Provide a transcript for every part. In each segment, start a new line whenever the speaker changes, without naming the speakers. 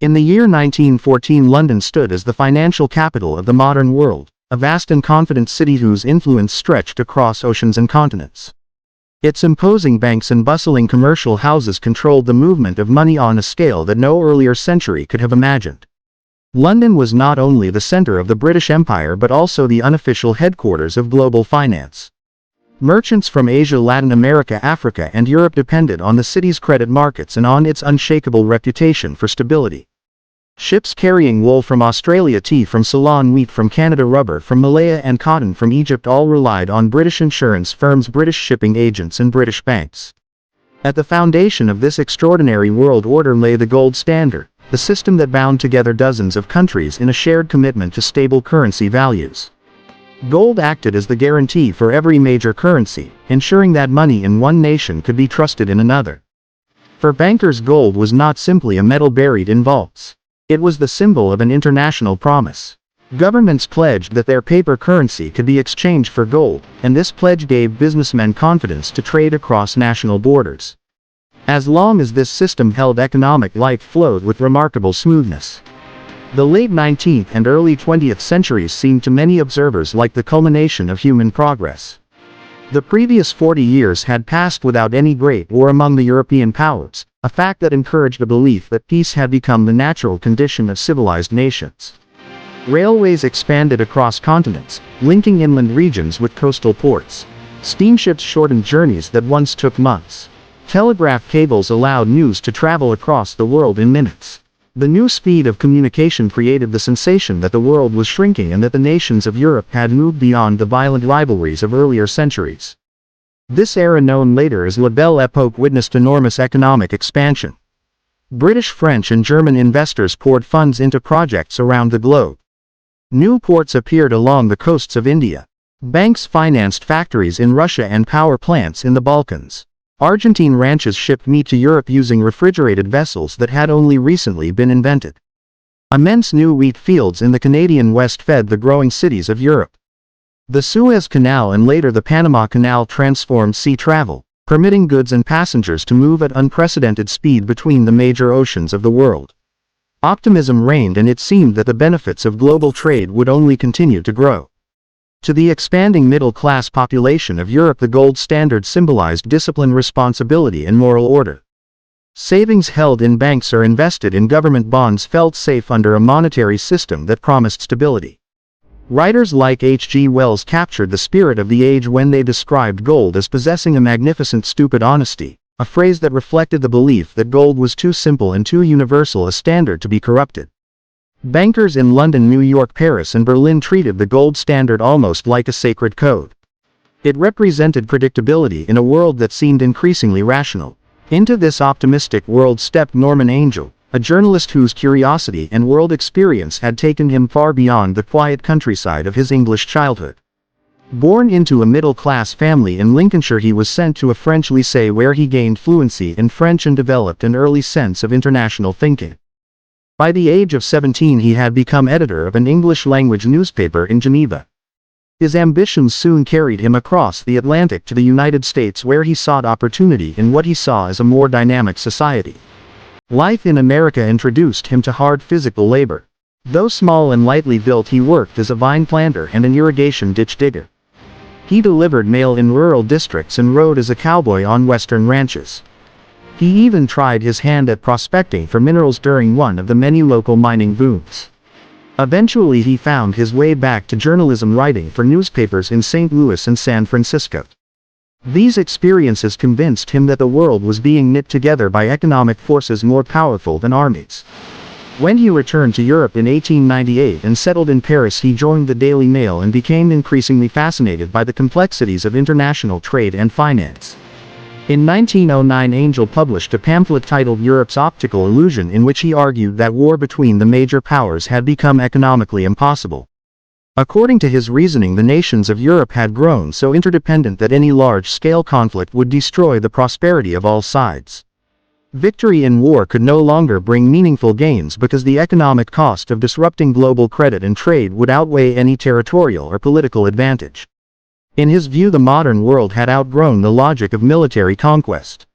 In the year 1914, London stood as the financial capital of the modern world, a vast and confident city whose influence stretched across oceans and continents. Its imposing banks and bustling commercial houses controlled the movement of money on a scale that no earlier century could have imagined. London was not only the center of the British Empire but also the unofficial headquarters of global finance. Merchants from Asia, Latin America, Africa, and Europe depended on the city's credit markets and on its unshakable reputation for stability. Ships carrying wool from Australia, tea from Ceylon, wheat from Canada, rubber from Malaya, and cotton from Egypt all relied on British insurance firms, British shipping agents, and British banks. At the foundation of this extraordinary world order lay the gold standard, the system that bound together dozens of countries in a shared commitment to stable currency values. Gold acted as the guarantee for every major currency, ensuring that money in one nation could be trusted in another. For bankers, gold was not simply a metal buried in vaults. It was the symbol of an international promise. Governments pledged that their paper currency could be exchanged for gold, and this pledge gave businessmen confidence to trade across national borders. As long as this system held, economic life flowed with remarkable smoothness. The late 19th and early 20th centuries seemed to many observers like the culmination of human progress. The previous 40 years had passed without any great war among the European powers, a fact that encouraged a belief that peace had become the natural condition of civilized nations. Railways expanded across continents, linking inland regions with coastal ports. Steamships shortened journeys that once took months. Telegraph cables allowed news to travel across the world in minutes. The new speed of communication created the sensation that the world was shrinking and that the nations of Europe had moved beyond the violent rivalries of earlier centuries. This era, known later as La Belle Époque, witnessed enormous economic expansion. British, French, and German investors poured funds into projects around the globe. New ports appeared along the coasts of India. Banks financed factories in Russia and power plants in the Balkans. Argentine ranches shipped meat to Europe using refrigerated vessels that had only recently been invented. Immense new wheat fields in the Canadian West fed the growing cities of Europe. The Suez Canal and later the Panama Canal transformed sea travel, permitting goods and passengers to move at unprecedented speed between the major oceans of the world. Optimism reigned, and it seemed that the benefits of global trade would only continue to grow. To the expanding middle-class population of Europe, the gold standard symbolized discipline, responsibility, and moral order. Savings held in banks or invested in government bonds felt safe under a monetary system that promised stability. Writers like H.G. Wells captured the spirit of the age when they described gold as possessing a magnificent stupid honesty, a phrase that reflected the belief that gold was too simple and too universal a standard to be corrupted. Bankers in London, New York, Paris, and Berlin treated the gold standard almost like a sacred code. It represented predictability in a world that seemed increasingly rational. Into this optimistic world stepped Norman Angell, a journalist whose curiosity and world experience had taken him far beyond the quiet countryside of his English childhood. Born into a middle-class family in Lincolnshire, he was sent to a French lycée where he gained fluency in French and developed an early sense of international thinking. By the age of 17, he had become editor of an English-language newspaper in Geneva. His ambitions soon carried him across the Atlantic to the United States, where he sought opportunity in what he saw as a more dynamic society. Life in America introduced him to hard physical labor. Though small and lightly built, he worked as a vine planter and an irrigation ditch digger. He delivered mail in rural districts and rode as a cowboy on western ranches. He even tried his hand at prospecting for minerals during one of the many local mining booms. Eventually he found his way back to journalism, writing for newspapers in St. Louis and San Francisco. These experiences convinced him that the world was being knit together by economic forces more powerful than armies. When he returned to Europe in 1898 and settled in Paris, he joined the Daily Mail and became increasingly fascinated by the complexities of international trade and finance. In 1909, Angell published a pamphlet titled Europe's Optical Illusion, in which he argued that war between the major powers had become economically impossible. According to his reasoning, the nations of Europe had grown so interdependent that any large-scale conflict would destroy the prosperity of all sides. Victory in war could no longer bring meaningful gains because the economic cost of disrupting global credit and trade would outweigh any territorial or political advantage. In his view, the modern world had outgrown the logic of military conquest.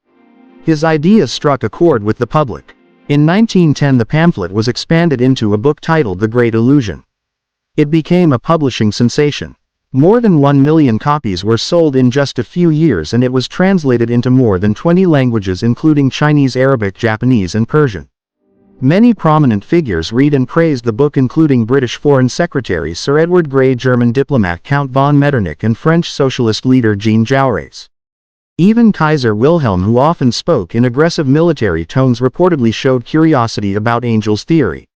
His ideas struck a chord with the public. In 1910 the pamphlet was expanded into a book titled The Great Illusion. It became a publishing sensation. More than 1 million copies were sold in just a few years, and it was translated into more than 20 languages including Chinese, Arabic, Japanese and Persian. Many prominent figures read and praised the book, including British Foreign Secretary Sir Edward Grey, German diplomat Count von Metternich and French socialist leader Jean Jaurès. Even Kaiser Wilhelm, who often spoke in aggressive military tones, reportedly showed curiosity about Angel's theory.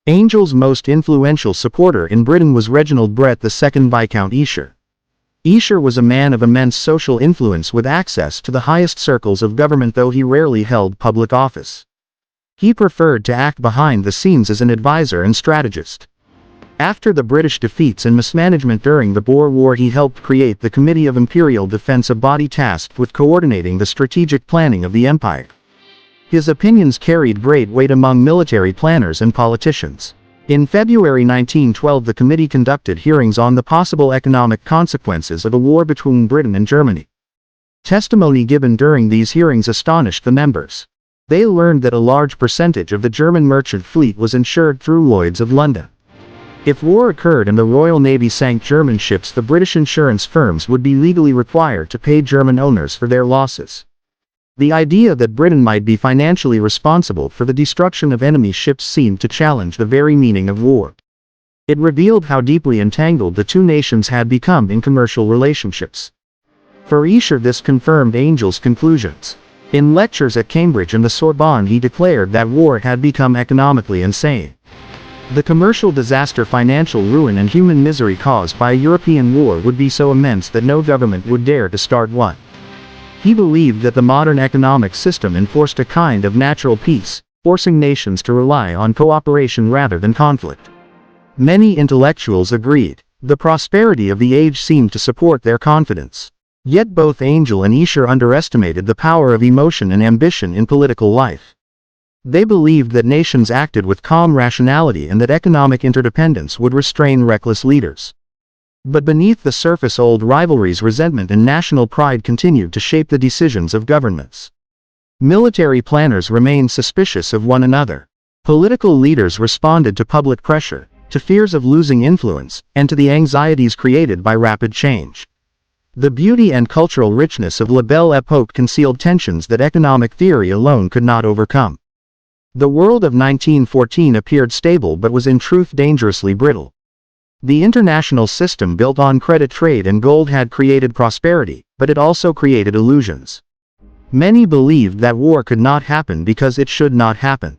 Angel's most influential supporter in Britain was Reginald Brett, the second Viscount Esher. Esher was a man of immense social influence with access to the highest circles of government, though he rarely held public office. He preferred to act behind the scenes as an advisor and strategist. After the British defeats and mismanagement during the Boer War, he helped create the Committee of Imperial Defence, a body tasked with coordinating the strategic planning of the empire. His opinions carried great weight among military planners and politicians. In February 1912 the committee conducted hearings on the possible economic consequences of a war between Britain and Germany. Testimony given during these hearings astonished the members. They learned that a large percentage of the German merchant fleet was insured through Lloyd's of London. If war occurred and the Royal Navy sank German ships, the British insurance firms would be legally required to pay German owners for their losses. The idea that Britain might be financially responsible for the destruction of enemy ships seemed to challenge the very meaning of war. It revealed how deeply entangled the two nations had become in commercial relationships. For Escher, this confirmed Angel's conclusions. In lectures at Cambridge and the Sorbonne, he declared that war had become economically insane. The commercial disaster, financial ruin and human misery caused by a European war would be so immense that no government would dare to start one. He believed that the modern economic system enforced a kind of natural peace, forcing nations to rely on cooperation rather than conflict. Many intellectuals agreed. The prosperity of the age seemed to support their confidence. Yet both Angel and Escher underestimated the power of emotion and ambition in political life. They believed that nations acted with calm rationality and that economic interdependence would restrain reckless leaders. But beneath the surface, old rivalries, resentment and national pride continued to shape the decisions of governments. Military planners remained suspicious of one another. Political leaders responded to public pressure, to fears of losing influence, and to the anxieties created by rapid change. The beauty and cultural richness of La Belle Époque concealed tensions that economic theory alone could not overcome. The world of 1914 appeared stable but was in truth dangerously brittle. The international system built on credit, trade and gold had created prosperity, but it also created illusions. Many believed that war could not happen because it should not happen.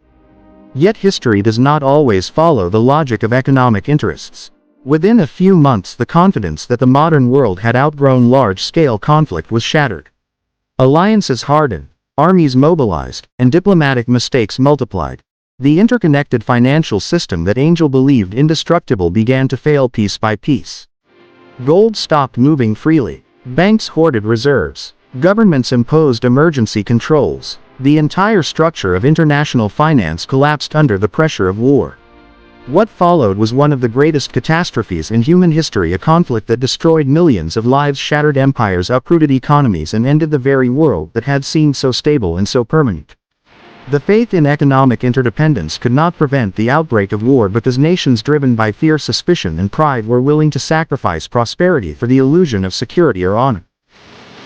Yet history does not always follow the logic of economic interests. Within a few months, the confidence that the modern world had outgrown large-scale conflict was shattered. Alliances hardened, armies mobilized, and diplomatic mistakes multiplied. The interconnected financial system that Angel believed indestructible began to fail piece by piece. Gold stopped moving freely. Banks hoarded reserves. Governments imposed emergency controls. The entire structure of international finance collapsed under the pressure of war. What followed was one of the greatest catastrophes in human history, a conflict that destroyed millions of lives, shattered empires, uprooted economies, and ended the very world that had seemed so stable and so permanent. The faith in economic interdependence could not prevent the outbreak of war because nations driven by fear, suspicion, and pride were willing to sacrifice prosperity for the illusion of security or honor.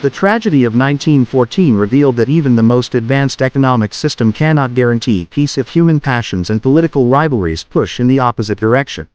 The tragedy of 1914 revealed that even the most advanced economic system cannot guarantee peace if human passions and political rivalries push in the opposite direction.